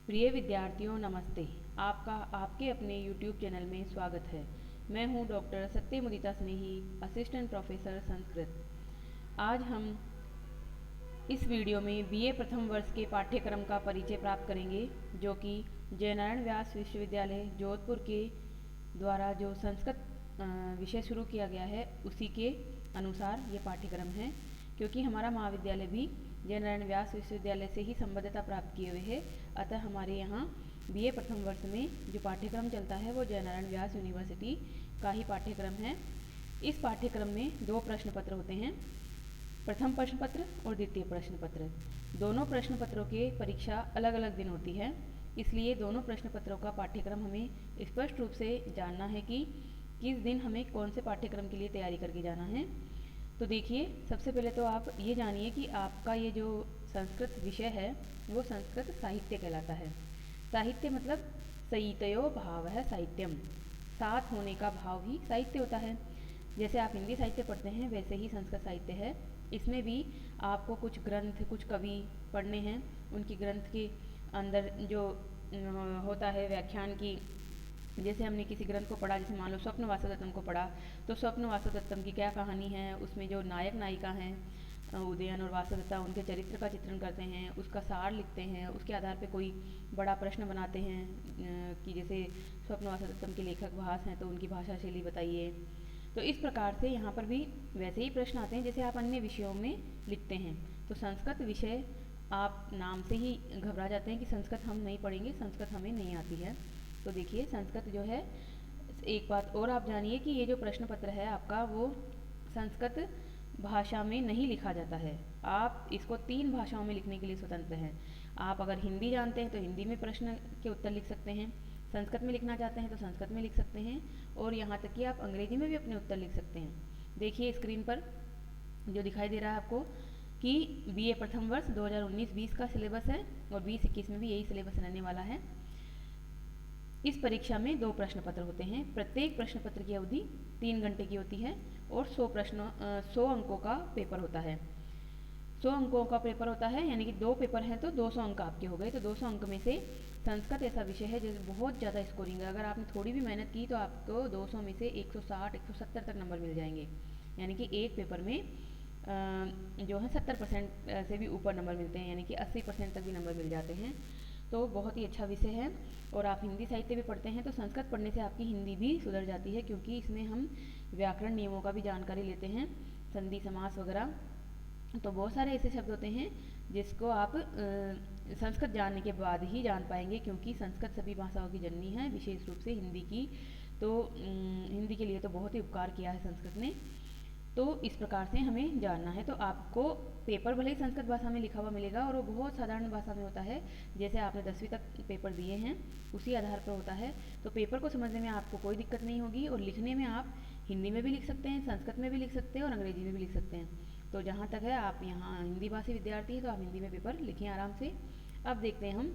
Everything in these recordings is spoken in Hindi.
प्रिय विद्यार्थियों नमस्ते। आपका आपके अपने YouTube चैनल में स्वागत है। मैं हूं डॉक्टर सत्यमुदिता स्नेही, असिस्टेंट प्रोफेसर संस्कृत। आज हम इस वीडियो में बीए प्रथम वर्ष के पाठ्यक्रम का परिचय प्राप्त करेंगे, जो कि जयनारायण व्यास विश्वविद्यालय जोधपुर के द्वारा जो संस्कृत विषय शुरू किया गया है उसी के अनुसार ये पाठ्यक्रम है। क्योंकि हमारा महाविद्यालय भी जयनारायण व्यास विश्वविद्यालय से ही संबद्धता प्राप्त किए हुए है, अतः हमारे यहाँ बीए प्रथम वर्ष में जो पाठ्यक्रम चलता है वो जयनारायण व्यास यूनिवर्सिटी का ही पाठ्यक्रम है। इस पाठ्यक्रम में दो प्रश्न पत्र होते हैं, प्रथम प्रश्न पत्र और द्वितीय प्रश्न पत्र। दोनों प्रश्न पत्रों के परीक्षा अलग अलग दिन होती है, इसलिए दोनों प्रश्न पत्रों का पाठ्यक्रम हमें स्पष्ट रूप से जानना है कि किस दिन हमें कौन से पाठ्यक्रम के लिए तैयारी करके जाना है। तो देखिए, सबसे पहले तो आप ये जानिए कि आपका ये जो संस्कृत विषय है वो संस्कृत साहित्य कहलाता है। साहित्य मतलब सईतयो भाव है साहित्यम, साथ होने का भाव ही साहित्य होता है। जैसे आप हिंदी साहित्य पढ़ते हैं वैसे ही संस्कृत साहित्य है। इसमें भी आपको कुछ ग्रंथ, कुछ कवि पढ़ने हैं, उनकी ग्रंथ के अंदर जो होता है व्याख्यान की। जैसे हमने किसी ग्रंथ को पढ़ा, जैसे मान लो स्वप्न वासवदत्तम को पढ़ा, तो स्वप्न वासवदत्तम की क्या कहानी है, उसमें जो नायक नायिका हैं उदयन और वासवदत्ता, उनके चरित्र का चित्रण करते हैं, उसका सार लिखते हैं, उसके आधार पे कोई बड़ा प्रश्न बनाते हैं कि जैसे स्वप्न वासवदत्तम के लेखक भास हैं तो उनकी भाषा शैली बताइए। तो इस प्रकार से यहाँ पर भी वैसे ही प्रश्न आते हैं जैसे आप अन्य विषयों में लिखते हैं। तो संस्कृत विषय, आप नाम से ही घबरा जाते हैं कि संस्कृत हम नहीं पढ़ेंगे, संस्कृत हमें नहीं आती है। तो देखिए, संस्कृत जो है, एक बात और आप जानिए कि ये जो प्रश्न पत्र है आपका वो संस्कृत भाषा में नहीं लिखा जाता है। आप इसको 3 भाषाओं में लिखने के लिए स्वतंत्र हैं। आप अगर हिंदी जानते हैं तो हिंदी में प्रश्न के उत्तर लिख सकते हैं, संस्कृत में लिखना चाहते हैं तो संस्कृत में लिख सकते हैं, और यहाँ तक कि आप अंग्रेजी में भी अपने उत्तर लिख सकते हैं। देखिए स्क्रीन पर जो दिखाई दे रहा है आपको कि बीए प्रथम वर्ष 2019-20 का सिलेबस है और 20-21 में भी यही सिलेबस रहने वाला है। इस परीक्षा में 2 प्रश्न पत्र होते हैं। प्रत्येक प्रश्न पत्र की अवधि 3 घंटे की होती है और 100 अंकों का पेपर होता है। 100 अंकों का पेपर होता है, यानी कि 2 पेपर हैं तो 200 अंक आपके हो गए। तो 200 अंक में से संस्कृत ऐसा विषय है जिसमें बहुत ज़्यादा स्कोरिंग है। अगर आपने थोड़ी भी मेहनत की तो आपको 200 में से 160-170 तक नंबर मिल जाएंगे। यानी कि एक पेपर में जो है 70% से भी ऊपर नंबर मिलते हैं, यानी कि 80% तक भी नंबर मिल जाते हैं। तो बहुत ही अच्छा विषय है। और आप हिंदी साहित्य भी पढ़ते हैं तो संस्कृत पढ़ने से आपकी हिंदी भी सुधर जाती है, क्योंकि इसमें हम व्याकरण नियमों का भी जानकारी लेते हैं, संधि समास वगैरह। तो बहुत सारे ऐसे शब्द होते हैं जिसको आप संस्कृत जानने के बाद ही जान पाएंगे, क्योंकि संस्कृत सभी भाषाओं की जननी है, विशेष रूप से हिंदी की। तो हिंदी के लिए तो बहुत ही उपकार किया है संस्कृत ने। तो इस प्रकार से हमें जानना है। तो आपको पेपर भले ही संस्कृत भाषा में लिखा हुआ मिलेगा और वो बहुत साधारण भाषा में होता है, जैसे आपने 10वीं तक पेपर दिए हैं उसी आधार पर होता है। तो पेपर को समझने में आपको कोई दिक्कत नहीं होगी, और लिखने में आप हिंदी में भी लिख सकते हैं, संस्कृत में भी लिख सकते हैं और अंग्रेजी में भी लिख सकते हैं। तो जहाँ तक है, आप यहाँ हिंदी भाषी विद्यार्थी हैं तो आप हिंदी में पेपर लिखें आराम से। अब देखते हैं हम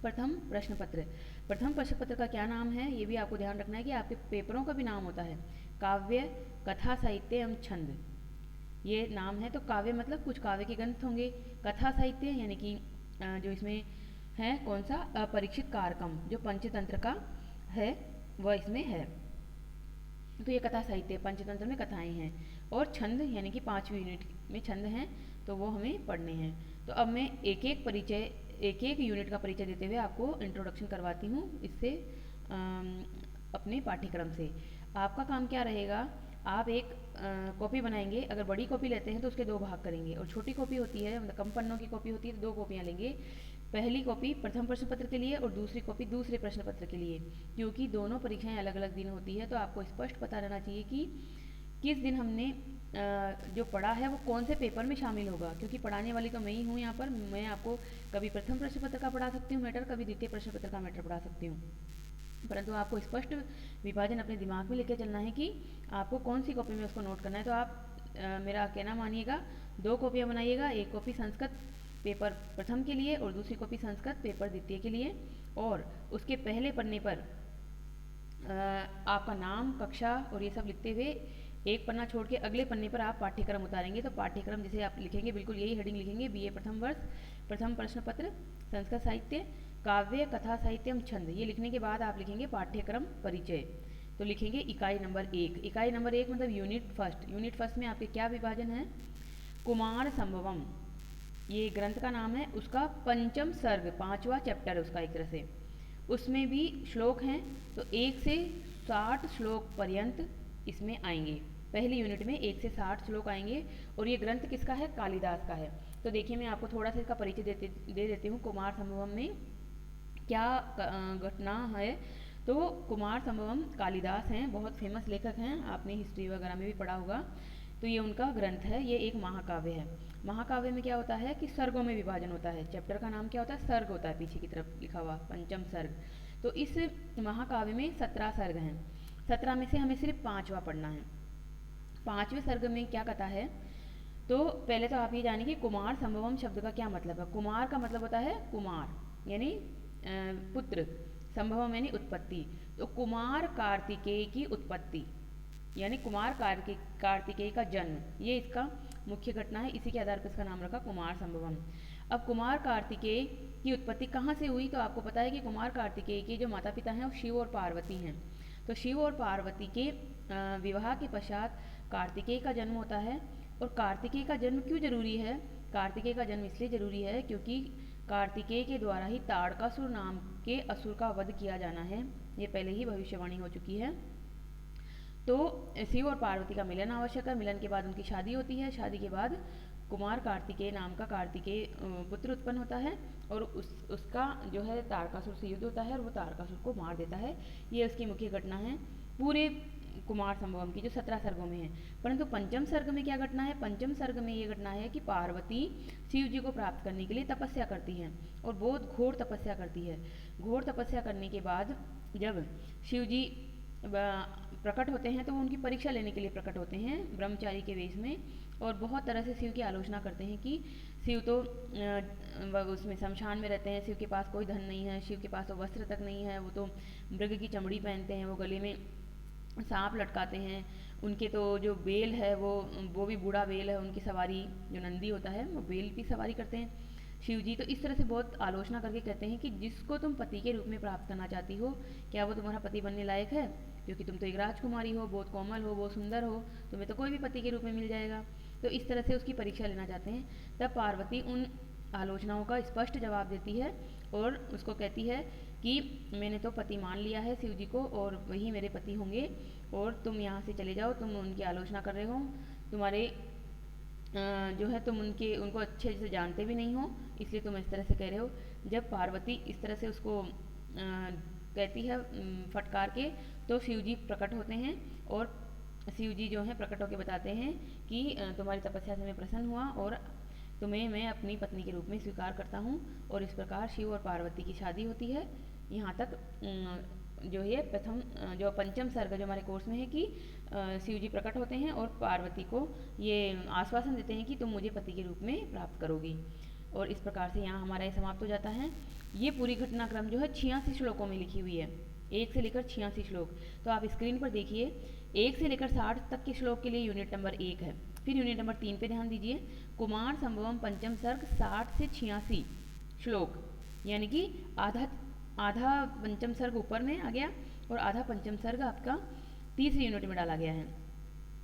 प्रथम प्रश्न पत्र। प्रथम प्रश्न पत्र का क्या नाम है, ये भी आपको ध्यान रखना है कि आपके पेपरों का भी नाम होता है, काव्य, कथा, साहित्य एवं छंद, ये नाम है। तो काव्य मतलब कुछ काव्य के ग्रंथ होंगे, कथा साहित्य यानी कि जो इसमें है कौन सा अपरीक्षित कारकम जो पंचतंत्र का है वह इसमें है। तो ये कथा साहित्य, पंचतंत्र में कथाएं हैं। और छंद यानी कि 5वीं यूनिट में छंद हैं, तो वो हमें पढ़ने हैं। तो अब मैं एक एक यूनिट का परिचय देते हुए आपको इंट्रोडक्शन करवाती हूँ इससे अपने पाठ्यक्रम से। आपका काम क्या रहेगा, आप एक कॉपी बनाएंगे। अगर बड़ी कॉपी लेते हैं तो उसके 2 भाग करेंगे, और छोटी कॉपी होती है मतलब कम पन्नों की कॉपी होती है तो 2 कॉपियाँ लेंगे। पहली कॉपी प्रथम प्रश्न पत्र के लिए और दूसरी कॉपी दूसरे प्रश्न पत्र के लिए, क्योंकि दोनों परीक्षाएं अलग अलग दिन होती है। तो आपको स्पष्ट पता रहना चाहिए कि किस दिन हमने जो पढ़ा है वो कौन से पेपर में शामिल होगा, क्योंकि पढ़ाने वाली तो मैं ही हूँ यहाँ पर। मैं आपको कभी प्रथम प्रश्न पत्र का पढ़ा सकती हूँ मैटर, कभी द्वितीय प्रश्न पत्र का मैटर पढ़ा सकती हूँ, परंतु आपको स्पष्ट विभाजन अपने दिमाग में लेकर चलना है कि आपको कौन सी कॉपी में उसको नोट करना है। तो आप मेरा कहना मानिएगा, 2 कॉपियाँ बनाइएगा, एक कॉपी संस्कृत पेपर प्रथम के लिए और दूसरी कॉपी संस्कृत पेपर द्वितीय के लिए। और उसके पहले पन्ने पर आपका नाम, कक्षा और ये सब लिखते हुए एक पन्ना छोड़ के अगले पन्ने पर आप पाठ्यक्रम उतारेंगे। तो पाठ्यक्रम जैसे आप लिखेंगे बिल्कुल यही हेडिंग लिखेंगे, बीए प्रथम वर्ष प्रथम प्रश्न पत्र संस्कृत साहित्य, काव्य, कथा, साहित्यम, छंद। ये लिखने के बाद आप लिखेंगे पाठ्यक्रम परिचय। तो लिखेंगे इकाई नंबर 1। इकाई नंबर 1 मतलब यूनिट फर्स्ट। यूनिट फर्स्ट में आपके क्या विभाजन है? कुमार संभवम, ये ग्रंथ का नाम है, उसका पंचम सर्ग, 5वां चैप्टर है उसका एक तरह से। उसमें भी श्लोक हैं, तो 1 से 60 श्लोक पर्यंत इसमें आएंगे। पहली यूनिट में 1 से 60 श्लोक आएंगे। और ये ग्रंथ किसका है? कालिदास का है। तो देखिए मैं आपको थोड़ा सा इसका परिचय दे देती हूँ। कुमार संभवम में क्या घटना है? तो कुमार संभवम कालिदास हैं, बहुत फेमस लेखक हैं, आपने हिस्ट्री वगैरह में भी पढ़ा होगा। तो ये उनका ग्रंथ है, ये एक महाकाव्य है। महाकाव्य में क्या होता है कि सर्गों में विभाजन होता है। चैप्टर का नाम क्या होता है? सर्ग होता है, पीछे की तरफ लिखा हुआ पंचम सर्ग। तो इस महाकाव्य में 17 सर्ग हैं। 17 में से हमें सिर्फ 5वां पढ़ना है। 5वें सर्ग में क्या कथा है? तो पहले तो आप ये जानिए कि कुमार संभवम शब्द का क्या मतलब है। कुमार का मतलब होता है कुमार यानी पुत्र, संभवम यानी उत्पत्ति। तो कुमार कार्तिकेय की उत्पत्ति यानी कुमार कार्तिकेय का जन्म, ये इसका मुख्य घटना है। इसी के आधार पर इसका नाम रखा कुमार संभवम। अब कुमार कार्तिकेय की उत्पत्ति कहाँ से हुई? तो आपको पता है कि कुमार कार्तिकेय के जो माता पिता हैं वो शिव और पार्वती हैं। तो शिव और पार्वती के विवाह के पश्चात कार्तिकेय का जन्म होता है। और कार्तिकेय का जन्म क्यों जरूरी है? कार्तिकेय का जन्म इसलिए जरूरी है क्योंकि कार्तिकेय के द्वारा ही ताड़कासुर नाम के असुर का वध किया जाना है। ये पहले ही भविष्यवाणी हो चुकी है। तो शिव और पार्वती का मिलन आवश्यक है। मिलन के बाद उनकी शादी होती है। शादी के बाद कुमार कार्तिकेय नाम का कार्तिकेय पुत्र उत्पन्न होता है। और उसका जो है तारकासुर से युद्ध होता है और वो तारकासुर को मार देता है। ये उसकी मुख्य घटना है पूरे कुमार संभवम की जो 17 सर्गों में है। परंतु पंचम सर्ग में क्या घटना है? पंचम सर्ग में ये घटना है कि पार्वती शिव जी को प्राप्त करने के लिए तपस्या करती है और बहुत घोर तपस्या करती है। घोर तपस्या करने के बाद जब शिव जी प्रकट होते हैं तो वो उनकी परीक्षा लेने के लिए प्रकट होते हैं ब्रह्मचारी के वेश में। और बहुत तरह से शिव की आलोचना करते हैं कि शिव तो उसमें शमशान में रहते हैं, शिव के पास कोई धन नहीं है, शिव के पास तो वस्त्र तक नहीं है, वो तो मृग की चमड़ी पहनते हैं, वो गले में सांप लटकाते हैं, उनके तो जो बेल है वो भी बूढ़ा बेल है, उनकी सवारी जो नंदी होता है वो बेल की सवारी करते हैं शिव जी। तो इस तरह से बहुत आलोचना करके कहते हैं कि जिसको तुम पति के रूप में प्राप्त करना चाहती हो, क्या वो तुम्हारा पति बनने लायक है? क्योंकि तुम तो एक राजकुमारी हो, बहुत कोमल हो, बहुत सुंदर हो, तुम्हें तो कोई भी पति के रूप में मिल जाएगा। तो इस तरह से उसकी परीक्षा लेना चाहते हैं। तब पार्वती उन आलोचनाओं का स्पष्ट जवाब देती है और उसको कहती है कि मैंने तो पति मान लिया है शिव जी को और वही मेरे पति होंगे, और तुम यहाँ से चले जाओ, तुम उनकी आलोचना कर रहे हो, तुम्हारे जो है तुम उनको अच्छे से जानते भी नहीं हो, इसलिए तुम इस तरह से कह रहे हो। जब पार्वती इस तरह से उसको कहती है फटकार के, तो शिव जी प्रकट होते हैं और शिव जी जो है प्रकट होकर बताते हैं कि तुम्हारी तपस्या से मैं प्रसन्न हुआ और तुम्हें मैं अपनी पत्नी के रूप में स्वीकार करता हूँ। और इस प्रकार शिव और पार्वती की शादी होती है। यहाँ तक जो है प्रथम जो पंचम सर्ग जो हमारे कोर्स में है कि शिव जी प्रकट होते हैं और पार्वती को ये आश्वासन देते हैं कि तुम मुझे पति के रूप में प्राप्त करोगी। और इस प्रकार से यहाँ हमारा ये समाप्त हो जाता है। ये पूरी घटनाक्रम जो है 86 श्लोकों में लिखी हुई है, 1 से लेकर 86 श्लोक। तो आप स्क्रीन पर देखिए, 1 से लेकर 60 तक के श्लोक के लिए यूनिट नंबर 1 है। फिर यूनिट नंबर 3 पे ध्यान दीजिए, कुमार संभवम पंचम सर्ग 60 से 86 श्लोक, यानी कि आधा पंचम सर्ग ऊपर में आ गया और आधा पंचम सर्ग आपका तीसरी यूनिट में डाला गया है।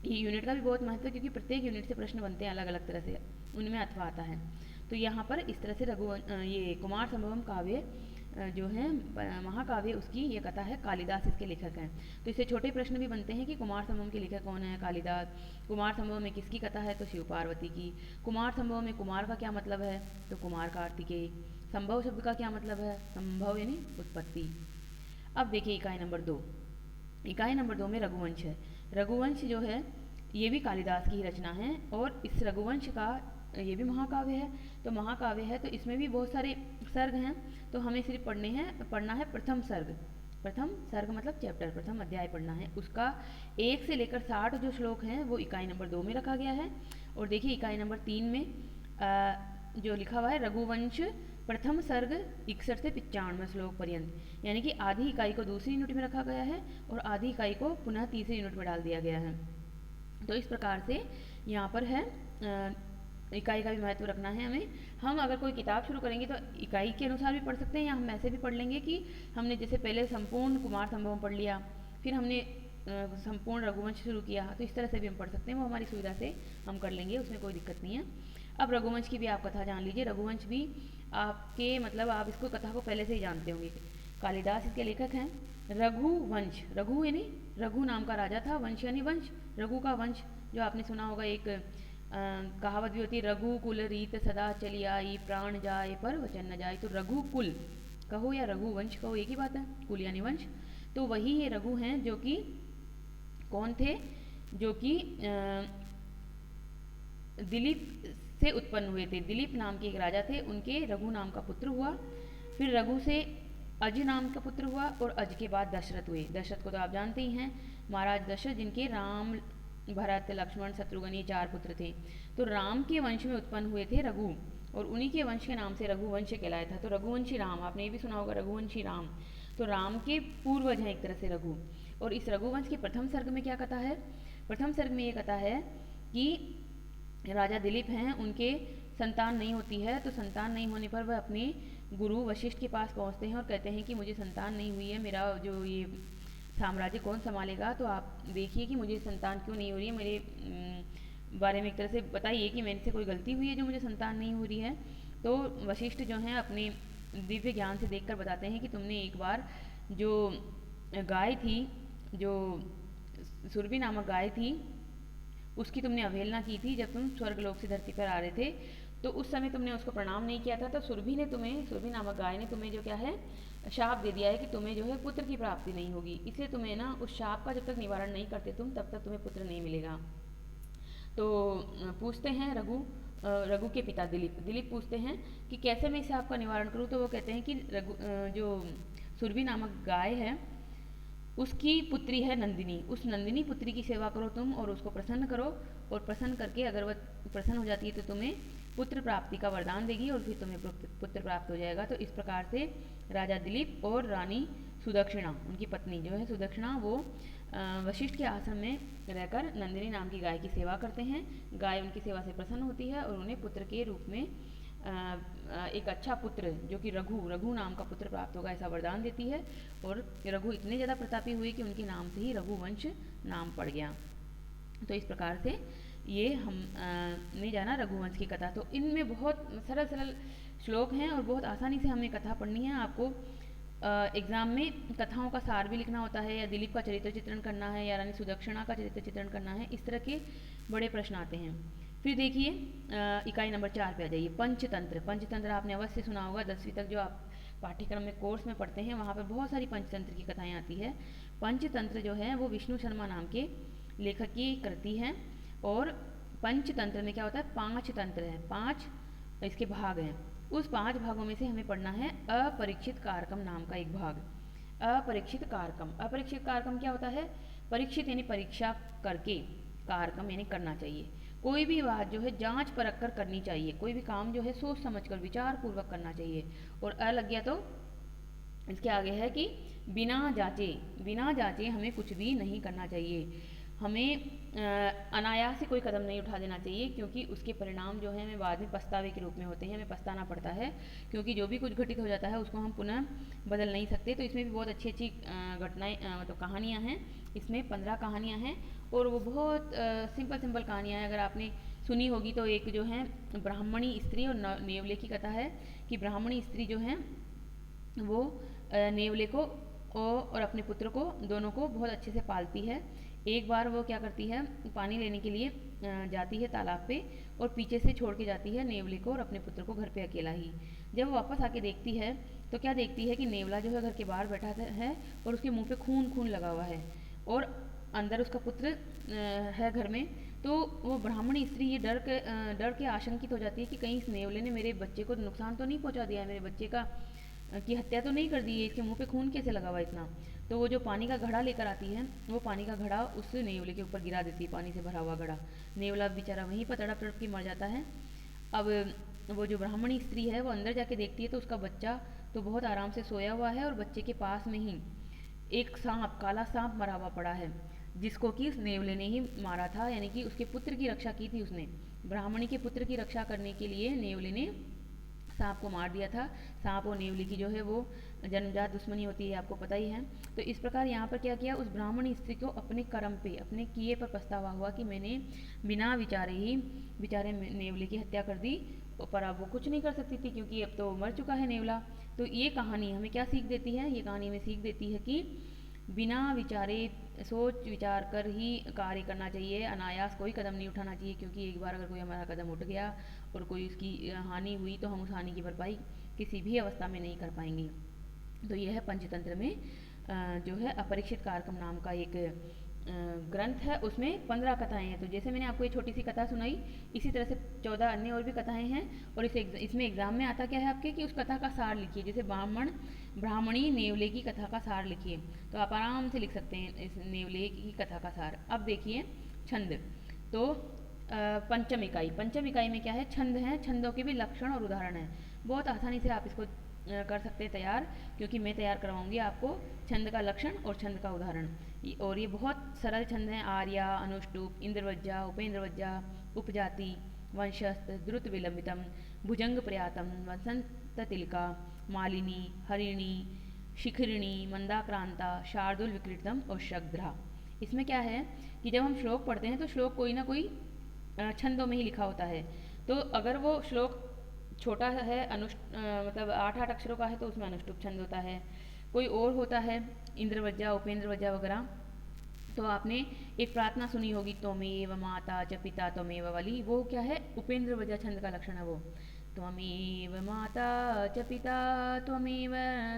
ये यूनिट का भी बहुत महत्व है क्योंकि प्रत्येक यूनिट से प्रश्न बनते हैं अलग अलग तरह से, उनमें अथवा आता है। तो यहाँ पर इस तरह से ये कुमार संभवम काव्य जो है महाकाव्य, उसकी ये कथा है। कालिदास इसके लेखक हैं। तो इससे छोटे प्रश्न भी बनते हैं कि कुमार संभवम के लेखक कौन है? कालिदास। कुमार संभवम में किसकी कथा है? तो शिव पार्वती की। कुमार संभवम में कुमार का क्या मतलब है? तो कुमार कार्तिकेय। संभव शब्द का क्या मतलब है? संभव यानी उत्पत्ति। अब देखिए इकाई नंबर 2। इकाई नंबर 2 में रघुवंश है। रघुवंश जो है ये भी कालिदास की ही रचना है और इस रघुवंश का ये भी महाकाव्य है। तो महाकाव्य है तो इसमें भी बहुत सारे सर्ग हैं, तो हमें सिर्फ पढ़ना है प्रथम सर्ग। प्रथम सर्ग मतलब चैप्टर, प्रथम अध्याय पढ़ना है। उसका 1 से लेकर 60 जो श्लोक हैं वो इकाई नंबर 2 में रखा गया है। और देखिए इकाई नंबर 3 में जो लिखा हुआ है रघुवंश प्रथम सर्ग 61 से 95 श्लोक पर्यंत, यानी कि आधी इकाई को दूसरी यूनिट में रखा गया है और आधी इकाई को पुनः तीसरी यूनिट में डाल दिया गया है। तो इस प्रकार से यहाँ पर है इकाई का भी महत्व रखना है हमें। हम अगर कोई किताब शुरू करेंगे तो इकाई के अनुसार भी पढ़ सकते हैं, या हम ऐसे भी पढ़ लेंगे कि हमने जैसे पहले संपूर्ण कुमार संभवम पढ़ लिया, फिर हमने संपूर्ण रघुवंश शुरू किया, तो इस तरह से भी हम पढ़ सकते हैं, वो हमारी सुविधा से हम कर लेंगे, उसमें कोई दिक्कत नहीं है। अब रघुवंश की भी आप कथा जान लीजिए। रघुवंश भी आपके मतलब आप इसको कथा को पहले से ही जानते होंगे। कालिदास इसके लेखक हैं। रघुवंश, रघु यानी रघु नाम का राजा था, वंश यानी वंश, रघु का वंश, जो आपने सुना होगा एक कहावत भी होती है, रघु कुल रीत सदा चली आई, प्राण जाए पर वचन न जाए। तो रघु कुल कहो या रघु वंश कहो एक ही बात है, कुल यानी वंश। तो वही ये रघु हैं जो कि कौन थे, जो कि दिलीप से उत्पन्न हुए थे। दिलीप नाम के एक राजा थे, उनके रघु नाम का पुत्र हुआ, फिर रघु से अज नाम का पुत्र हुआ, और अज के बाद दशरथ हुए। दशरथ को तो आप जानते ही हैं, महाराज दशरथ, जिनके राम भरत लक्ष्मण शत्रुघ्न ये 4 पुत्र थे। तो राम के वंश में उत्पन्न हुए थे रघु, और उन्हीं के वंश के नाम से रघुवंश कहलाया था। तो रघुवंशी राम, आपने ये भी सुना होगा रघुवंशी राम, तो राम के पूर्वज हैं एक तरह से रघु। और इस रघुवंश के प्रथम सर्ग में क्या कथा है? प्रथम सर्ग में ये कथा है कि राजा दिलीप हैं, उनके संतान नहीं होती है, तो संतान नहीं होने पर वह अपने गुरु वशिष्ठ के पास पहुंचते हैं और कहते हैं कि मुझे संतान नहीं हुई है, मेरा जो ये साम्राज्य कौन संभालेगा, तो आप देखिए कि मुझे संतान क्यों नहीं हो रही है, मेरे बारे में एक तरह से बताइए कि मेरे से कोई गलती हुई है जो मुझे संतान नहीं हो रही है। तो वशिष्ठ जो हैं अपने दिव्य ज्ञान से देखकर बताते हैं कि तुमने एक बार जो गाय थी, जो सुरभि नामक गाय थी, उसकी तुमने अवहेलना की थी जब तुम स्वर्गलोक से धरती पर आ रहे थे, तो उस समय तुमने उसको प्रणाम नहीं किया था। तो सुरभि ने तुम्हें, सुरभि नामक गाय ने तुम्हें जो क्या है शाप दे दिया है कि तुम्हें जो है पुत्र की प्राप्ति नहीं होगी, इसलिए तुम्हें ना उस शाप का जब तक निवारण नहीं करते तुम, तब तक तुम्हें पुत्र नहीं मिलेगा। तो पूछते हैं रघु के पिता दिलीप पूछते हैं कि कैसे मैं इस शाप का निवारण करूं, तो वो कहते हैं कि जो सुरभि नामक गाय है उसकी पुत्री है नंदिनी, उस नंदिनी पुत्री की सेवा करो तुम और उसको प्रसन्न करो, और प्रसन्न करके अगर वह प्रसन्न हो जाती है तो तुम्हें पुत्र प्राप्ति का वरदान देगी और फिर तुम्हें पुत्र प्राप्त हो जाएगा। तो इस प्रकार से राजा दिलीप और रानी सुदक्षिणा, उनकी पत्नी जो है सुदक्षिणा, वो वशिष्ठ के आश्रम में रहकर नंदिनी नाम की गाय की सेवा करते हैं। गाय उनकी सेवा से प्रसन्न होती है और उन्हें पुत्र के रूप में एक अच्छा पुत्र जो कि रघु नाम का पुत्र प्राप्त होगा, ऐसा वरदान देती है। और रघु इतने ज़्यादा प्रतापी हुए कि उनके नाम से ही रघुवंश नाम पड़ गया। तो इस प्रकार से ये हम ने जाना रघुवंश की कथा। तो इनमें बहुत सरल श्लोक हैं और बहुत आसानी से हमें कथा पढ़नी है। आपको एग्ज़ाम में कथाओं का सार भी लिखना होता है, या दिलीप का चरित्र चित्रण करना है, या रानी सुदक्षिणा का चरित्र चित्रण करना है, इस तरह के बड़े प्रश्न आते हैं। फिर देखिए इकाई नंबर 4 पे आ जाइए। पंचतंत्र। पंचतंत्र आपने अवश्य सुना होगा, 10वीं तक जो आप पाठ्यक्रम में कोर्स में पढ़ते हैं वहाँ पर बहुत सारी पंचतंत्र की कथाएँ आती है। पंचतंत्र जो है वो विष्णु शर्मा नाम के लेखक की कृति है। और पंचतंत्र में क्या होता है, 5 तंत्र है, 5 इसके भाग हैं। उस 5 भागों में से हमें पढ़ना है अपरीक्षित कारकम नाम का एक भाग। अपरीक्षित कारकम, अपरीक्षित कारकम क्या होता है? परीक्षित यानी परीक्षा करके, कारकम यानी करना चाहिए। कोई भी बात जो है जांच परख कर करनी चाहिए, कोई भी काम जो है सोच समझकर विचार पूर्वक करना चाहिए। और अ लग गया तो इसके आगे है कि बिना जांचे हमें कुछ भी नहीं करना चाहिए। हमें अनायास से कोई कदम नहीं उठा देना चाहिए, क्योंकि उसके परिणाम जो है हमें बाद में पछतावे के रूप में होते हैं, हमें पछताना पड़ता है, क्योंकि जो भी कुछ घटित हो जाता है उसको हम पुनः बदल नहीं सकते। तो इसमें भी बहुत अच्छी अच्छी घटनाएँ मतलब कहानियाँ हैं। इसमें 15 कहानियाँ हैं और वो बहुत सिंपल कहानियाँ हैं। अगर आपने सुनी होगी तो एक जो है ब्राह्मणी स्त्री और नेवले की कथा है, कि ब्राह्मणी स्त्री जो है वो नेवले को और अपने पुत्र को, दोनों को बहुत अच्छे से पालती है। एक बार वो क्या करती है, पानी लेने के लिए जाती है तालाब पे, और पीछे से छोड़ के जाती है नेवले को और अपने पुत्र को घर पे अकेला ही। जब वो वापस आके देखती है तो क्या देखती है कि नेवला जो है घर के बाहर बैठा है और उसके मुंह पे खून लगा हुआ है, और अंदर उसका पुत्र है घर में। तो वो ब्राह्मणी स्त्री ये डर के आशंकित हो जाती है कि कहीं इस नेवले ने मेरे बच्चे को नुकसान तो नहीं पहुंचा दिया है, मेरे बच्चे की हत्या तो नहीं कर दी है, इसके मुंह पे खून कैसे लगा हुआ इतना। तो वो जो पानी का घड़ा लेकर आती है, वो पानी का घड़ा उस नेवले के ऊपर गिरा देती है, पानी से भरा हुआ घड़ा। नेवला बेचारा वहीं पर तड़प तड़प के मर जाता है। अब वो जो ब्राह्मणी स्त्री है वो अंदर जाके देखती है तो उसका बच्चा तो बहुत आराम से सोया हुआ है, और बच्चे के पास में ही एक सांप, काला सांप मरा हुआ पड़ा है, जिसको कि उस नेवले ने ही मारा था, यानी कि उसके पुत्र की रक्षा की थी उसने। ब्राह्मणी के पुत्र की रक्षा करने के लिए नेवली ने सांप को मार दिया था। सांप और नेवली की जो है वो जन्मजात दुश्मनी होती है, आपको पता ही है। तो इस प्रकार यहाँ पर क्या किया, उस ब्राह्मणी स्त्री को अपने कर्म पे, अपने किए पर पछतावा हुआ कि मैंने बिना विचारे ही बेचारे नेवले की हत्या कर दी, पर अब वो कुछ नहीं कर सकती थी क्योंकि अब तो मर चुका है नेवला। तो ये कहानी हमें क्या सीख देती है, ये कहानी हमें सीख देती है कि बिना विचारे, सोच विचार कर ही कार्य करना चाहिए, अनायास कोई कदम नहीं उठाना चाहिए, क्योंकि एक बार अगर कोई हमारा कदम उठ गया और कोई उसकी हानि हुई तो हम उस हानि की भरपाई किसी भी अवस्था में नहीं कर पाएंगे। तो यह है पंचतंत्र में जो है अपरीक्षित कारकम नाम का एक ग्रंथ है, उसमें 15 कथाएं हैं। तो जैसे मैंने आपको ये छोटी सी कथा सुनाई, इसी तरह से 14 अन्य और भी कथाएं हैं। और इसमें एग्जाम में आता क्या है आपके कि उस कथा का सार लिखिए। जैसे ब्राह्मणी नेवले की कथा का सार लिखिए, तो आप आराम से लिख सकते हैं इस नेवले की कथा का सार। अब देखिए छंद, तो पंचम इकाई में क्या है, छंद है। छंदों के भी लक्षण और उदाहरण है। बहुत आसानी से आप इसको कर सकते हैं तैयार, क्योंकि मैं तैयार करवाऊंगी आपको छंद का लक्षण और छंद का उदाहरण। और ये बहुत सरल छंद हैं। आर्या, अनुष्टुप, इंद्रवज्जा, उपेंद्रवज्जा, उपजाति, वंशस्थ, द्रुत विलंबितम, भुजंग प्रयातम, वसंत तिलका, मालिनी, हरिणी, शिखरिणी, मंदाक्रांता, शार्दुल विकृतम और शग्ध्रा। इसमें क्या है कि जब हम श्लोक पढ़ते हैं तो श्लोक कोई ना कोई छंदों में ही लिखा होता है। तो अगर वो श्लोक छोटा है, मतलब 8-8 अक्षरों का है, तो उसमें अनुष्टुप छंद होता है। कोई और होता है इंद्रवज्जा, उपेंद्रवज्जा वगैरह। तो आपने एक प्रार्थना सुनी होगी, त्वमेव माता च पिता त्वमेव वाली, वो क्या है, उपेंद्रवज्जा छंद का लक्षण है वो। त्वमेव माता च पिता त्वमेव,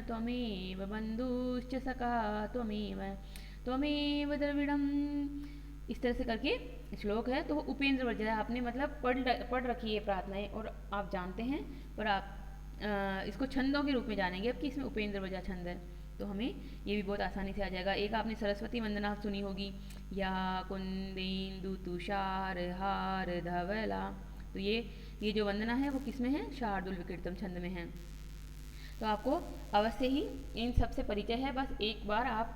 त्वमेव बंधुश्च सखा त्वमेव, त्वमेव द्रविड़म, इस तरह से करके श्लोक है। तो वो उपेंद्र वज्जा है, आपने मतलब पढ़ रखी है प्रार्थनाएं और आप जानते हैं, पर आप इसको छंदों के रूप में जानेंगे अब कि इसमें उपेंद्र वज्जा छंद है, तो हमें ये भी बहुत आसानी से आ जाएगा। एक आपने सरस्वती वंदना सुनी होगी, या कुंदेन्दु तुषार हार धवला, तो ये जो वंदना है वो किस में है, शार्दुल विकृतम छंद में है। तो आपको अवश्य ही इन सबसे परिचय है। बस एक बार आप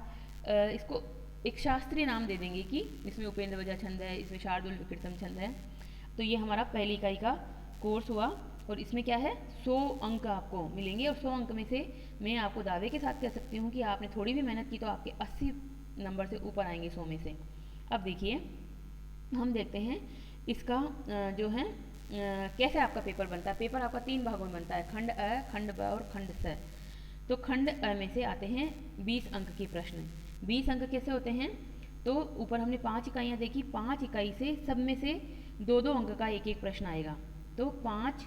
इसको एक शास्त्रीय नाम दे देंगे कि इसमें उपेंद्र वज्जा छंद है, इसमें शार्दुल विकृतम छंद है। तो ये हमारा पहली इकाई का कोर्स हुआ, और इसमें क्या है 100 अंक आपको मिलेंगे। और 100 अंक में से मैं आपको दावे के साथ कह सकती हूँ कि आपने थोड़ी भी मेहनत की तो आपके 80 नंबर से ऊपर आएंगे 100 में से। अब देखिए हम देखते हैं इसका जो है कैसे आपका पेपर बनता है। पेपर आपका 3 भागों में बनता है, खंड अ, खंड ब और खंड स। तो खंड अ में से आते हैं 20 अंक के प्रश्न। 20 अंक कैसे होते हैं, तो ऊपर हमने 5 इकाइयाँ देखी, 5 इकाई से सब में से 2-2 अंक का एक प्रश्न आएगा। तो 5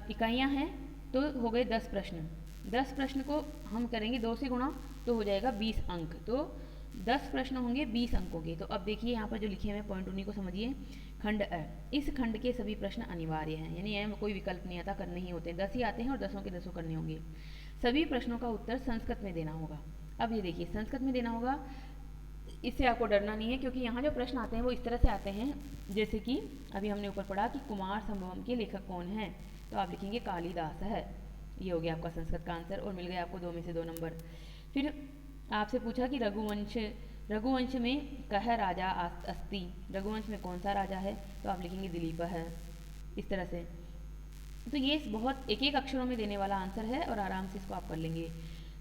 इकाइयाँ हैं तो हो गए 10 प्रश्न। 10 प्रश्न को हम करेंगे 2 से गुणा तो हो जाएगा 20 अंक। तो 10 प्रश्न होंगे 20 अंकों के। तो अब देखिए यहाँ पर जो लिखे हुए पॉइंट उन्हीं को समझिए। खंड अ, इस खंड के सभी प्रश्न अनिवार्य हैं, यानी एम कोई विकल्प नहीं आता, करने ही होते हैं। 10 ही आते हैं और 10 के 10 करने होंगे। सभी प्रश्नों का उत्तर संस्कृत में देना होगा। अब ये देखिए संस्कृत में देना होगा, इससे आपको डरना नहीं है, क्योंकि यहाँ जो प्रश्न आते हैं वो इस तरह से आते हैं, जैसे कि अभी हमने ऊपर पढ़ा कि कुमार संभवम के लेखक कौन है, तो आप लिखेंगे कालिदास है। ये हो गया आपका संस्कृत का आंसर, और मिल गया आपको 2 में से 2 नंबर। फिर आपसे पूछा कि रघुवंश में कह राजा अस्ति, रघुवंश में कौन सा राजा है, तो आप लिखेंगे दिलीप है, इस तरह से। तो ये बहुत एक अक्षरों में देने वाला आंसर है, और आराम से इसको आप कर लेंगे।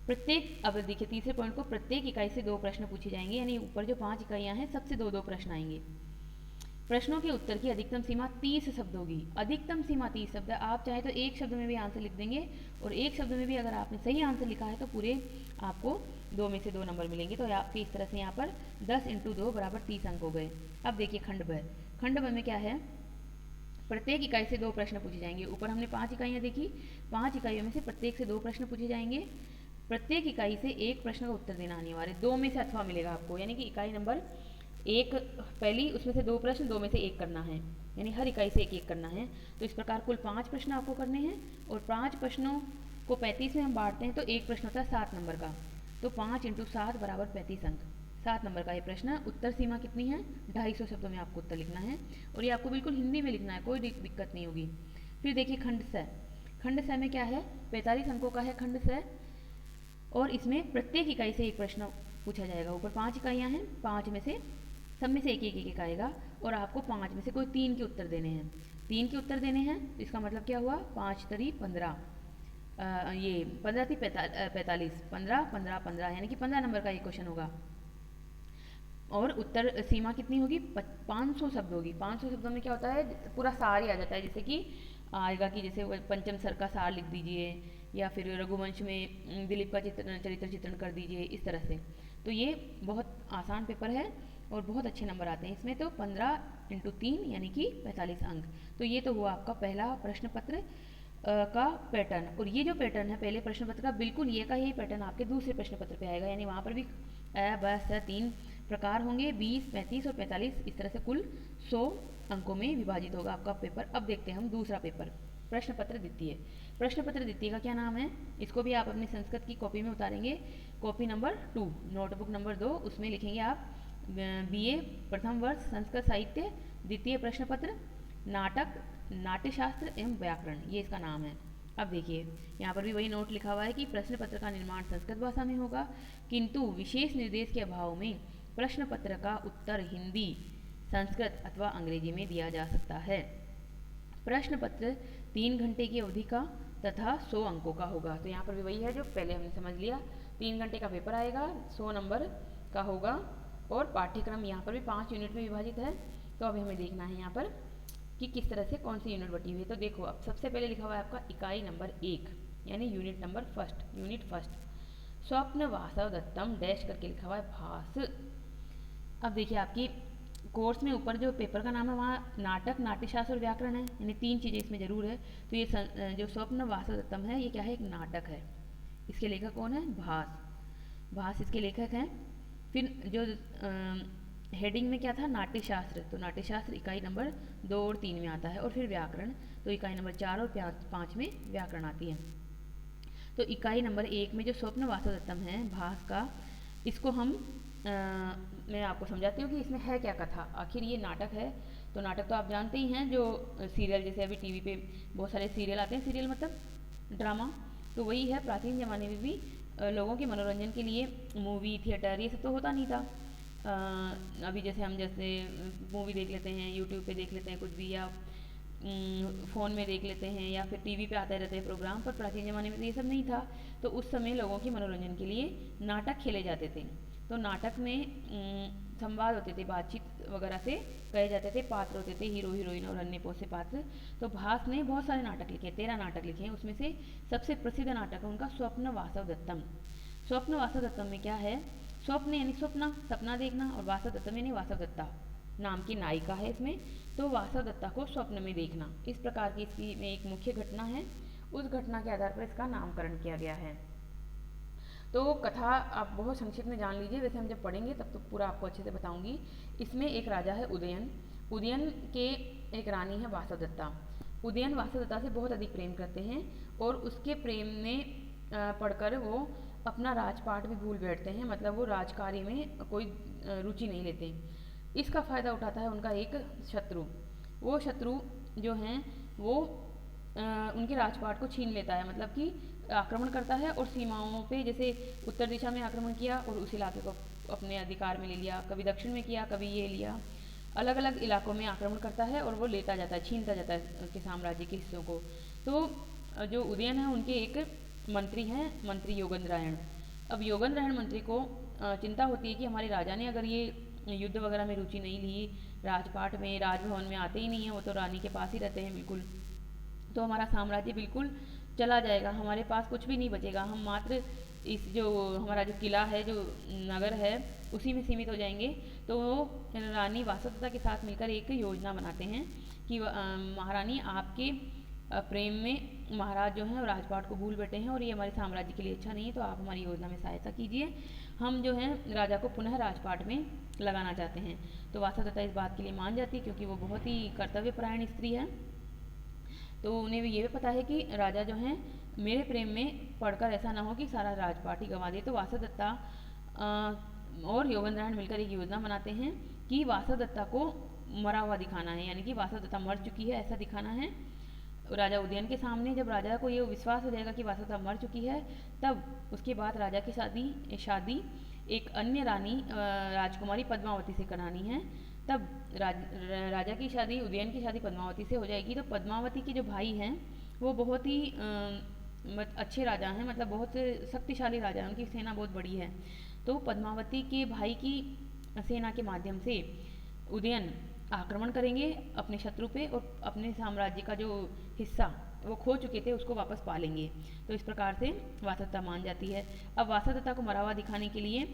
प्रत्येक, अब देखिए तीसरे पॉइंट को, प्रत्येक इकाई से 2 प्रश्न पूछे जाएंगे, यानी ऊपर जो 5 इकाइयाँ हैं सबसे 2-2 प्रश्न आएंगे। प्रश्नों के उत्तर की अधिकतम सीमा 30 शब्द होगी। अधिकतम सीमा 30 शब्द है। आप चाहे तो एक शब्द में भी आंसर लिख देंगे, और एक शब्द में भी अगर आपने सही आंसर लिखा है तो पूरे आपको 2 में से 2 नंबर मिलेंगे। तो आपके इस तरह से यहाँ पर 10 × 2 = 30 अंक हो गए। अब देखिए खंड ब। खंड ब में क्या है, प्रत्येक इकाई से 2 प्रश्न पूछे जाएंगे। ऊपर हमने 5 इकाइयाँ देखी, 5 इकाइयों में से प्रत्येक से 2 प्रश्न पूछे जाएंगे। प्रत्येक इकाई से एक प्रश्न का उत्तर देना अनिवार्य, 2 में से अथवा मिलेगा आपको, यानी कि इकाई नंबर 1 पहली, उसमें से 2 प्रश्न, 2 में से 1 करना है, यानी हर इकाई से 1-1 करना है। तो इस प्रकार कुल 5 प्रश्न आपको करने हैं, और 5 प्रश्नों को 35 में हम बांटते हैं, तो एक प्रश्न होता है 7 नंबर का। तो 5 × 7 = 35 अंक। 7 नंबर का ये प्रश्न। उत्तर सीमा कितनी है, 250 शब्दों में आपको उत्तर लिखना है, और ये आपको बिल्कुल हिंदी में लिखना है, कोई दिक्कत नहीं होगी। फिर देखिए खंड स। खंड स में क्या है, 45 अंकों का है खंड स, और इसमें प्रत्येक इकाई से एक प्रश्न पूछा जाएगा। ऊपर 5 इकाइयाँ हैं, 5 में से सब में से एक एक एक एक आएगा और आपको 5 में से कोई 3 के उत्तर देने हैं। 3 के उत्तर देने हैं तो इसका मतलब क्या हुआ, 5 तरी 15, ये 15 थी 45, 15 15 15 यानी कि 15 नंबर का ये क्वेश्चन होगा। और उत्तर सीमा कितनी होगी, 500 शब्द होगी। 500 शब्दों में क्या होता है, पूरा सार ही आ जाता है। जैसे कि आएगा कि जैसे पंचम सर का सार लिख दीजिए, या फिर रघुवंश में दिलीप का चरित्र चित्रण कर दीजिए, इस तरह से। तो ये बहुत आसान पेपर है और बहुत अच्छे नंबर आते हैं इसमें। तो 15 × 3 यानी कि 45 अंक। तो ये तो हुआ आपका पहला प्रश्न पत्र का पैटर्न। और ये जो पैटर्न है पहले प्रश्न पत्र का, बिल्कुल ये का यही पैटर्न आपके दूसरे प्रश्न पत्र पे आएगा। यानी वहाँ पर भी ब स 3 प्रकार होंगे, 20, 35 और 45, इस तरह से कुल 100 अंकों में विभाजित होगा आपका पेपर। अब देखते हैं हम दूसरा पेपर, प्रश्न पत्र द्वितीय। प्रश्न पत्र द्वितीय का क्या नाम है, इसको भी आप अपनी संस्कृत की कॉपी में उतारेंगे। कॉपी नंबर 2, नोटबुक नंबर 2, उसमें लिखेंगे आप BA प्रथम वर्ष संस्कृत साहित्य द्वितीय प्रश्न पत्र, नाटक, नाट्यशास्त्र एवं व्याकरण, ये इसका नाम है। अब देखिए यहाँ पर भी वही नोट लिखा हुआ है कि प्रश्न पत्र का निर्माण संस्कृत भाषा में होगा, किंतु विशेष निर्देश के अभाव में प्रश्न पत्र का उत्तर हिंदी, संस्कृत अथवा अंग्रेजी में दिया जा सकता है। प्रश्न पत्र 3 घंटे की अवधि का तथा 100 अंकों का होगा। तो यहाँ पर भी वही है जो पहले हमने समझ लिया। 3 घंटे का पेपर आएगा, 100 नंबर का होगा और पाठ्यक्रम यहाँ पर भी 5 यूनिट में विभाजित है। तो अभी हमें देखना है यहाँ पर कि किस तरह से कौन सी यूनिट बटी हुई है। तो देखो अब सबसे पहले लिखा हुआ है आपका इकाई नंबर 1 यानी unit number first, unit first. स्वप्न वासव दत्तम डैश करके लिखा हुआ है भास। अब देखिए आपकी कोर्स में ऊपर जो पेपर का नाम है वहाँ नाटक, नाट्यशास्त्र और व्याकरण है, यानी 3 चीज़ें इसमें जरूर है। तो ये जो स्वप्न वासव दत्तम है ये क्या है, एक नाटक है। इसके लेखक कौन है, भास। भास इसके लेखक हैं। फिर जो हेडिंग में क्या था, नाट्यशास्त्र, तो नाट्यशास्त्र इकाई नंबर 2 और 3 में आता है। और फिर व्याकरण तो इकाई नंबर 4 और 5 में व्याकरण आती है। तो इकाई नंबर 1 में जो स्वप्न वासव दत्तम है भास का, इसको हम मैं आपको समझाती हूँ कि इसमें है क्या कथा। आखिर ये नाटक है, तो नाटक तो आप जानते ही हैं, जो सीरियल जैसे अभी टीवी पे बहुत सारे सीरियल आते हैं, सीरियल मतलब ड्रामा, तो वही है। प्राचीन ज़माने में भी लोगों के मनोरंजन के लिए मूवी, थिएटर ये सब तो होता नहीं था। अभी जैसे हम मूवी देख लेते हैं, यूट्यूब पे देख लेते हैं कुछ भी, या फ़ोन में देख लेते हैं, या फिर टीवी पे आते रहते हैं प्रोग्राम, पर प्राचीन ज़माने में तो ये सब नहीं था। तो उस समय लोगों के मनोरंजन के लिए नाटक खेले जाते थे। तो नाटक में संवाद होते थे, बातचीत वगैरह से कहे जाते थे, पात्र होते थे, हीरो हीरोइन और अन्य पोसे पात्र। तो भास ने बहुत सारे नाटक लिखे, 13 नाटक लिखे हैं। उसमें से सबसे प्रसिद्ध नाटक है उनका स्वप्न वासव दत्तम। स्वप्न वासव दत्तम में क्या है, स्वप्न यानी स्वप्न, सपना देखना, और वासव दत्तम यानी वासव दत्ता नाम की नायिका है इसमें। तो वासव दत्ता को स्वप्न में देखना, इस प्रकार की इसकी में एक मुख्य घटना है। उस घटना के आधार पर इसका नामकरण किया गया है। तो कथा आप बहुत संक्षिप्त में जान लीजिए, वैसे हम जब पढ़ेंगे तब तो पूरा आपको अच्छे से बताऊंगी। इसमें एक राजा है उदयन, उदयन के एक रानी है वासव दत्ता। उदयन वासव दत्ता से बहुत अधिक प्रेम करते हैं और उसके प्रेम में पढ़कर वो अपना राजपाट भी भूल बैठते हैं, मतलब वो राजकार्य में कोई रुचि नहीं लेते। इसका फ़ायदा उठाता है उनका एक शत्रु। वो शत्रु जो हैं वो उनके राजपाट को छीन लेता है, मतलब कि आक्रमण करता है और सीमाओं पे, जैसे उत्तर दिशा में आक्रमण किया और उस इलाके को अपने अधिकार में ले लिया, कभी दक्षिण में किया, कभी ये लिया, अलग अलग इलाकों में आक्रमण करता है और वो लेता जाता है, छीनता जाता है उनके साम्राज्य के हिस्सों को। तो जो उदयन है उनके एक मंत्री हैं, मंत्री योगेंद्रायण। अब योगेंद्रायण मंत्री को चिंता होती है कि हमारे राजा ने अगर ये युद्ध वगैरह में रुचि नहीं ली, राजपाट में, राजभवन में आते ही नहीं है, वो तो रानी के पास ही रहते हैं बिल्कुल, तो हमारा साम्राज्य बिल्कुल चला जाएगा, हमारे पास कुछ भी नहीं बचेगा, हम मात्र इस जो हमारा जो किला है, जो नगर है, उसी में सीमित हो जाएंगे। तो वो रानी वासव दत्ता के साथ मिलकर एक योजना बनाते हैं कि महारानी आपके प्रेम में महाराज जो हैं राजपाट को भूल बैठे हैं और ये हमारे साम्राज्य के लिए अच्छा नहीं है, तो आप हमारी योजना में सहायता कीजिए, हम जो है राजा को पुनः राजपाट में लगाना चाहते हैं। तो वासव दत्ता इस बात के लिए मान जाती है, क्योंकि वो बहुत ही कर्तव्यपरायण स्त्री है। तो उन्हें भी ये भी पता है कि राजा जो हैं मेरे प्रेम में पढ़कर ऐसा ना हो कि सारा राजपाट ही गंवा दे। तो वासव दत्ता और योगेंद्रायण मिलकर एक योजना बनाते हैं कि वासव दत्ता को मरा हुआ दिखाना है, यानी कि वासव दत्ता मर चुकी है ऐसा दिखाना है राजा उदयन के सामने। जब राजा को ये विश्वास हो जाएगा कि वासव दत्ता मर चुकी है, तब उसके बाद राजा की शादी एक अन्य रानी राजकुमारी पद्मावती से करानी है, तब राजा की शादी, उदयन की शादी पद्मावती से हो जाएगी। तो पद्मावती के जो भाई हैं वो बहुत ही अच्छे राजा हैं, मतलब बहुत शक्तिशाली राजा हैं, उनकी सेना बहुत बड़ी है। तो पद्मावती के भाई की सेना के माध्यम से उदयन आक्रमण करेंगे अपने शत्रु पे और अपने साम्राज्य का जो हिस्सा वो खो चुके थे उसको वापस पा लेंगे। तो इस प्रकार से वासवदत्ता मान जाती है। अब वासवदत्ता को मरा हुआ दिखाने के लिए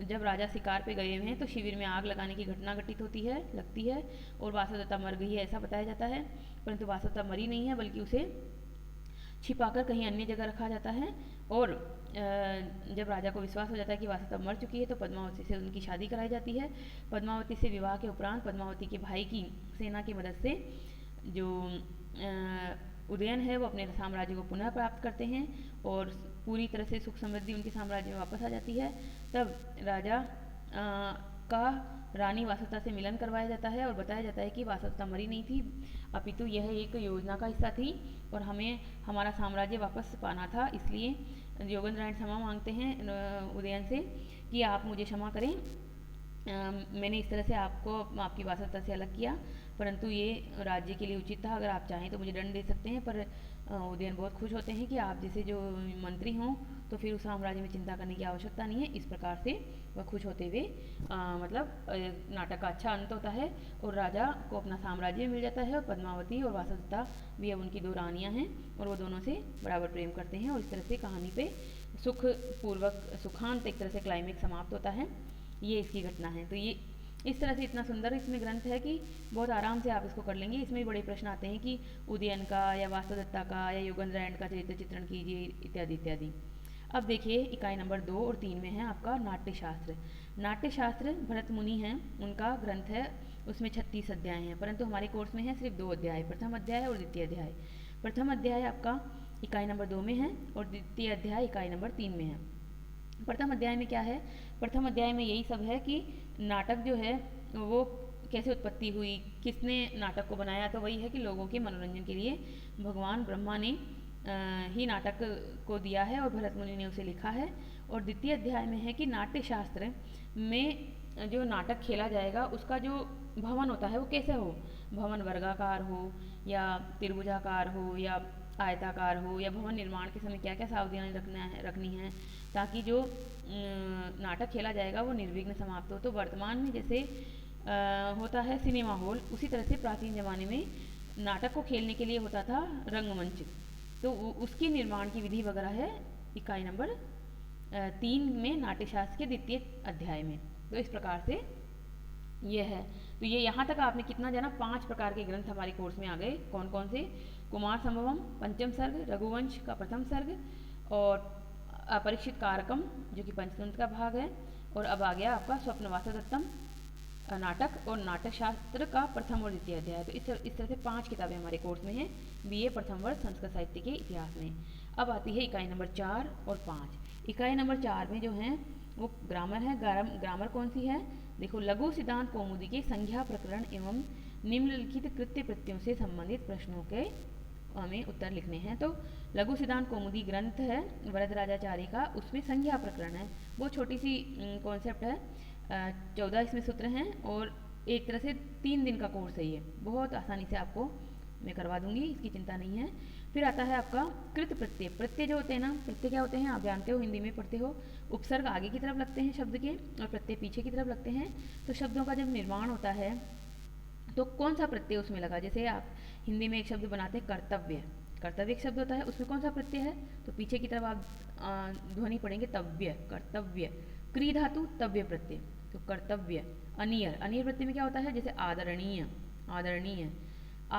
जब राजा शिकार पे गए हुए हैं तो शिविर में आग लगाने की घटना घटित होती है, लगती है, और वासवदत्ता मर गई है ऐसा बताया जाता है। परंतु वासवदत्ता मरी नहीं है, बल्कि उसे छिपाकर कहीं अन्य जगह रखा जाता है। और जब राजा को विश्वास हो जाता है कि वासवदत्ता मर चुकी है तो पद्मावती से उनकी शादी कराई जाती है। पद्मावती से विवाह के उपरांत पद्मावती के भाई की सेना की मदद से जो उदयन है वो अपने साम्राज्य को पुनः प्राप्त करते हैं और पूरी तरह से सुख समृद्धि उनके साम्राज्य में वापस आ जाती है। तब राजा का रानी वासवदत्ता से मिलन करवाया जाता है और बताया जाता है कि वासवदत्ता मरी नहीं थी, अपितु यह एक योजना का हिस्सा थी और हमें हमारा साम्राज्य वापस पाना था। इसलिए योगेंद्र क्षमा मांगते हैं उदयन से कि आप मुझे क्षमा करें, मैंने इस तरह से आपको आपकी वासवदत्ता से अलग किया, परंतु ये राज्य के लिए उचित था, अगर आप चाहें तो मुझे दंड दे सकते हैं। पर उदयन बहुत खुश होते हैं कि आप जैसे जो मंत्री हों तो फिर उस साम्राज्य में चिंता करने की आवश्यकता नहीं है। इस प्रकार से वह खुश होते हुए नाटक का अच्छा अंत होता है और राजा को अपना साम्राज्य मिल जाता है और पद्मावती और वासवदत्ता भी अब उनकी दो रानियाँ हैं और वो दोनों से बराबर प्रेम करते हैं और इस तरह से कहानी पे सुखपूर्वक सुखांत एक तरह से क्लाइमेक्स समाप्त होता है। ये इसकी घटना है। तो ये इस तरह से इतना सुंदर इसमें ग्रंथ है कि बहुत आराम से आप इसको कर लेंगे। इसमें बड़े प्रश्न आते हैं कि उदयन का या वासवदत्ता का या योगेंद्र का चरित्र चित्रण कीजिए इत्यादि इत्यादि। अब देखिए इकाई नंबर 2 और 3 में है आपका नाट्यशास्त्र। नाट्यशास्त्र भरत मुनि हैं, उनका ग्रंथ है, उसमें 36 अध्याय हैं, परंतु हमारे कोर्स में है सिर्फ 2 अध्याय, प्रथम अध्याय और द्वितीय अध्याय। प्रथम अध्याय आपका इकाई नंबर 2 में है और द्वितीय अध्याय इकाई नंबर 3 में है। प्रथम अध्याय में क्या है? प्रथम अध्याय में यही सब है कि नाटक जो है वो कैसे उत्पत्ति हुई, किसने नाटक को बनाया। तो वही है कि लोगों के मनोरंजन के लिए भगवान ब्रह्मा ने ही नाटक को दिया है और भरत मुनि ने उसे लिखा है। और द्वितीय अध्याय में है कि नाट्यशास्त्र में जो नाटक खेला जाएगा उसका जो भवन होता है वो कैसे हो, भवन वर्गाकार हो या त्रिभुजाकार हो या आयताकार हो, या भवन निर्माण के समय क्या क्या सावधानी रखनी है ताकि जो नाटक खेला जाएगा वो निर्विघ्न समाप्त हो। तो वर्तमान में जैसे होता है सिनेमा हॉल, उसी तरह से प्राचीन ज़माने में नाटक को खेलने के लिए होता था रंगमंच, तो उसकी निर्माण की विधि वगैरह है इकाई नंबर 3 में नाट्यशास्त्र के द्वितीय अध्याय में। तो इस प्रकार से ये है। तो ये यहाँ तक आपने कितना जाना, 5 प्रकार के ग्रंथ हमारे कोर्स में आ गए। कौन कौन से? कुमार संभवम पंचम सर्ग, रघुवंश का प्रथम सर्ग और अपरीक्षित कारकम जो कि पंचतंत्र का भाग है, और अब आ गया आपका स्वप्न वासवदत्तम नाटक और नाटक शास्त्र का प्रथम और द्वितीय अध्याय। तो इस तरह से 5 किताबें हमारे कोर्स में हैं बीए प्रथम वर्ष संस्कृत साहित्य के इतिहास में। अब आती है इकाई नंबर 4 और 5। इकाई नंबर 4 में जो है वो ग्रामर है। ग्रामर कौन सी है? देखो, लघु सिद्धांत कौमुदी के संज्ञा प्रकरण एवं निम्नलिखित कृत्य प्रत्ययों से संबंधित प्रश्नों के हमें उत्तर लिखने हैं। तो लघु सिद्धांत कौमुदी ग्रंथ है वरदराजाचार्य का, उसमें संज्ञा प्रकरण है। वो छोटी सी कॉन्सेप्ट है, 14 इसमें सूत्र हैं और एक तरह से 3 दिन का कोर्स है ये, बहुत आसानी से आपको मैं करवा दूंगी, इसकी चिंता नहीं है। फिर आता है आपका कृत प्रत्यय। प्रत्यय जो होते हैं ना, प्रत्यय क्या होते हैं आप जानते हो, हिंदी में पढ़ते हो। उपसर्ग आगे की तरफ लगते हैं शब्द के और प्रत्यय पीछे की तरफ लगते हैं। तो शब्दों का जब निर्माण होता है तो कौन सा प्रत्यय उसमें लगा, जैसे आप हिंदी में एक शब्द बनाते हैं कर्तव्य, कर्तव्य एक शब्द होता है, उसमें कौन सा प्रत्यय है? तो पीछे की तरफ आप ध्वनि पढ़ेंगे तव्य, कर्तव्य। क्री धातु तव्य प्रत्यय, तो कर्तव्य। अनियर, अनियर प्रत्यय में क्या होता है? जैसे आदरणीय, आदरणीय।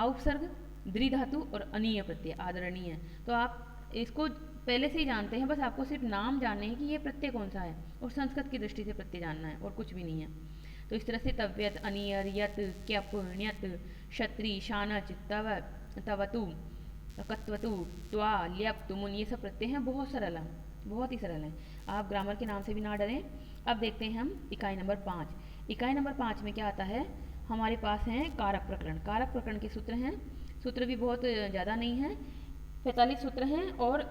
उपसर्ग द्रि धातु और अनीय प्रत्यय, आदरणीय। तो आप इसको पहले से ही जानते हैं, बस आपको सिर्फ नाम जानने हैं कि ये प्रत्यय कौन सा है और संस्कृत की दृष्टि से प्रत्यय जानना है और कुछ भी नहीं है। तो इस तरह से तव्यत, अनियर, यत, क्यप, ण्यत, क्षत्रि, शानच, तव, तवतु, कत्वतु, त्वा, ल्यप, तुमुन, ये सब प्रत्यय हैं। बहुत सरल है, बहुत ही सरल है, आप ग्रामर के नाम से भी ना डरें। अब देखते हैं हम इकाई नंबर 5। इकाई नंबर 5 में क्या आता है? हमारे पास हैं कारक प्रकरण। कारक प्रकरण के सूत्र हैं, सूत्र भी बहुत ज़्यादा नहीं है, 45 सूत्र हैं और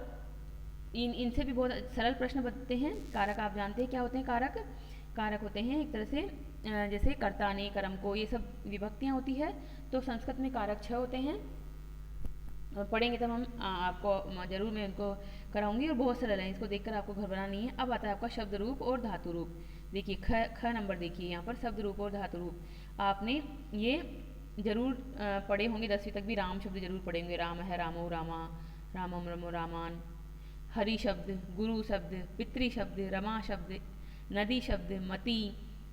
इनसे भी बहुत सरल प्रश्न बनते हैं। कारक आप जानते हैं क्या होते हैं। कारक कारक होते हैं एक तरह से जैसे कर्ता ने, कर्म को, ये सब विभक्तियाँ होती है। तो संस्कृत में कारक 6 होते हैं। पढ़ेंगे तब हम आपको जरूर मैं उनको कराऊंगी, और बहुत सरल है, इसको देखकर आपको घबराना नहीं है। अब आता है आपका शब्द रूप और धातु रूप। देखिए ख नंबर देखिए यहाँ पर शब्द रूप और धातु रूप आपने ये जरूर पढ़े होंगे। 10वीं तक भी राम शब्द जरूर पढ़ेंगे। राम है, रामो, रामा, रामम, रमो, रामान। हरि शब्द, गुरु शब्द, पितृ शब्द, रमा शब्द, नदी शब्द, मति,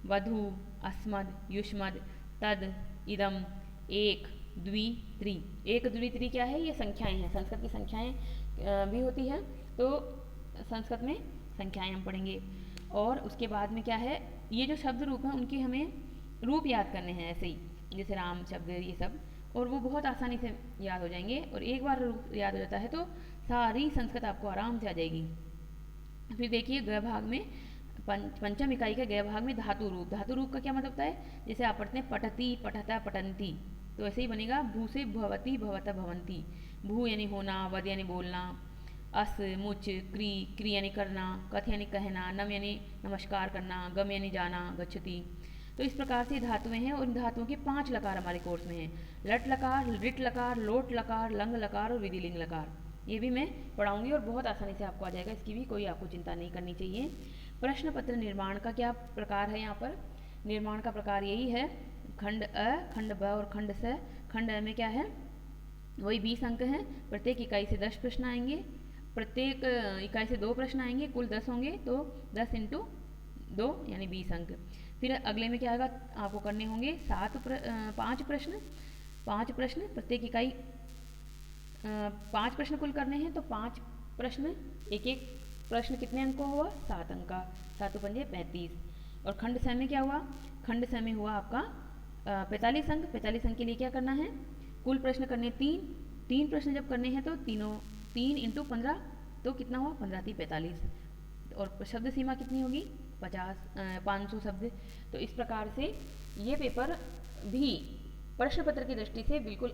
वधु, अस्मद, युष्मद, तद, इदम, एक, द्वि, त्रि। एक, द्वि, त्रि क्या है? ये संख्याएं हैं। संस्कृत की संख्याएं भी होती है, तो संस्कृत में संख्याएं हम पढ़ेंगे। और उसके बाद में क्या है, ये जो शब्द रूप हैं उनके हमें रूप याद करने हैं ऐसे ही, जैसे राम शब्द ये सब, और वो बहुत आसानी से याद हो जाएंगे। और एक बार रूप याद हो जाता है तो सारी संस्कृत आपको आराम से आ जाएगी। फिर देखिए ग भाग में पंचम इकाई के ग भाग में धातु रूप। धातु रूप का क्या मतलब होता है? जैसे आप पढ़ते हैं पठती, पठता, पठंती, तो ऐसे ही बनेगा। भू से भवती, भवता, भवंती। भू यानी होना, वद यानी बोलना, अस, मुच, क्री, क्री यानी करना, कथ यानी कहना, नम यानी नमस्कार करना, गम यानी जाना, गच्छति। तो इस प्रकार से धातुएं हैं, और इन धातुओं के 5 लकार हमारे कोर्स में हैं। लट लकार, रिट लकार, लोट लकार, लंग लकार और विधिलिंग लकार। ये भी मैं पढ़ाऊंगी और बहुत आसानी से आपको आ जाएगा, इसकी भी कोई आपको चिंता नहीं करनी चाहिए। प्रश्न पत्र निर्माण का क्या प्रकार है? यहाँ पर निर्माण का प्रकार यही है, खंड अ, खंड ब और खंड स। खंड अ में क्या है? वही 20 अंक हैं। प्रत्येक इकाई से 10 प्रश्न आएंगे, प्रत्येक इकाई से 2 प्रश्न आएंगे, कुल 10 होंगे, तो 10 इंटू 2 यानी 20 अंक। फिर अगले में क्या आएगा? आपको करने होंगे 5 प्रश्न। 5 प्रश्न प्रत्येक इकाई 5 प्रश्न कुल करने हैं, तो 5 प्रश्न, एक एक प्रश्न कितने अंक का हुआ? 7 अंक का। 7 पंजे 35। और खंड स में क्या हुआ? खंड स में हुआ आपका 45 अंक। 45 अंक के लिए क्या करना है? कुल प्रश्न करने 3 प्रश्न जब करने हैं तो 3 इंटू 15, तो कितना हुआ? 15 3 45। और शब्द सीमा कितनी होगी? 500 शब्द। तो इस प्रकार से ये पेपर भी प्रश्न पत्र की दृष्टि से बिल्कुल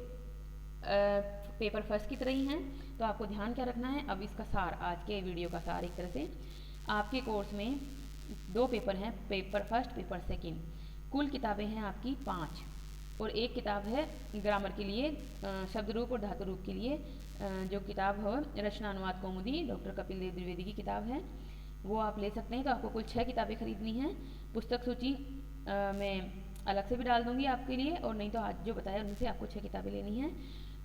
पेपर फर्स्ट की तरह ही हैं। तो आपको ध्यान क्या रखना है? अब इसका सार, आज के वीडियो का सार, एक तरह से आपके कोर्स में 2 पेपर हैं, पेपर फर्स्ट, पेपर सेकंड। कुल किताबें हैं आपकी 5, और एक किताब है ग्रामर के लिए, शब्द रूप और धातु रूप के लिए, जो किताब हो रचना अनुवाद कौमुदी, डॉक्टर कपिल देव द्विवेदी की किताब है, वो आप ले सकते हैं। तो आपको कुल 6 किताबें खरीदनी हैं। पुस्तक सूची मैं अलग से भी डाल दूंगी आपके लिए, और नहीं तो आज जो बताया उनसे आपको 6 किताबें लेनी हैं।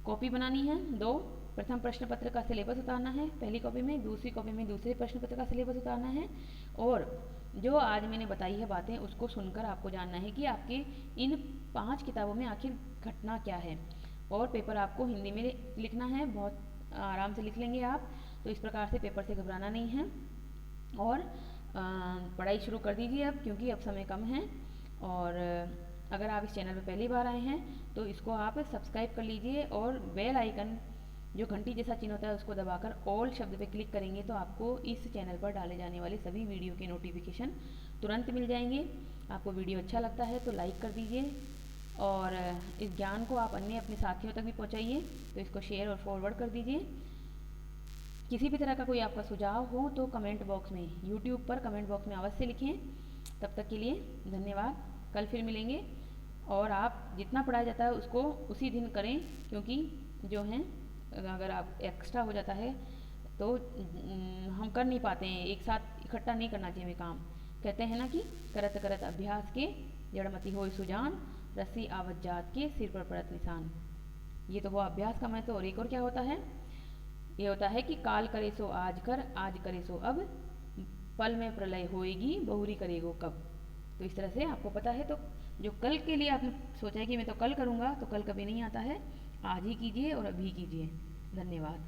कॉपी बनानी है 2। प्रथम प्रश्न पत्र का सिलेबस उतारना है पहली कॉपी में, दूसरी कॉपी में दूसरे प्रश्न पत्र का सिलेबस उतारना है, और जो आज मैंने बताई है बातें उसको सुनकर आपको जानना है कि आपके इन 5 किताबों में आखिर घटना क्या है। और पेपर आपको हिंदी में लिखना है, बहुत आराम से लिख लेंगे आप। तो इस प्रकार से पेपर से घबराना नहीं है, और पढ़ाई शुरू कर दीजिए अब, क्योंकि अब समय कम है। और अगर आप इस चैनल पर पहली बार आए हैं तो इसको आप सब्सक्राइब कर लीजिए, और बेल आइकन जो घंटी जैसा चिन्ह होता है उसको दबाकर ऑल शब्द पे क्लिक करेंगे तो आपको इस चैनल पर डाले जाने वाले सभी वीडियो के नोटिफिकेशन तुरंत मिल जाएंगे। आपको वीडियो अच्छा लगता है तो लाइक कर दीजिए, और इस ज्ञान को आप अन्य अपने साथियों तक भी पहुँचाइए, तो इसको शेयर और फॉरवर्ड कर दीजिए। किसी भी तरह का कोई आपका सुझाव हो तो कमेंट बॉक्स में, यूट्यूब पर कमेंट बॉक्स में अवश्य लिखें। तब तक के लिए धन्यवाद। कल फिर मिलेंगे, और आप जितना पढ़ाया जाता है उसको उसी दिन करें, क्योंकि जो है अगर आप एक्स्ट्रा हो जाता है तो हम कर नहीं पाते हैं, एक साथ इकट्ठा नहीं करना चाहिए हमें काम। कहते हैं ना कि करत करत अभ्यास के जड़मति होय सुजान, रस्सी आवत जात के सिर पर पड़त निशान। ये तो वो अभ्यास का महत्व। और एक और क्या होता है? ये होता है कि काल करे सो आज कर, आज करे सो अब, पल में प्रलय होएगी, बहुरी करेगो कब। तो इस तरह से आपको पता है, तो जो कल के लिए आपने सोचा है कि मैं तो कल करूँगा, तो कल कभी नहीं आता है। आज ही कीजिए और अभी कीजिए। धन्यवाद।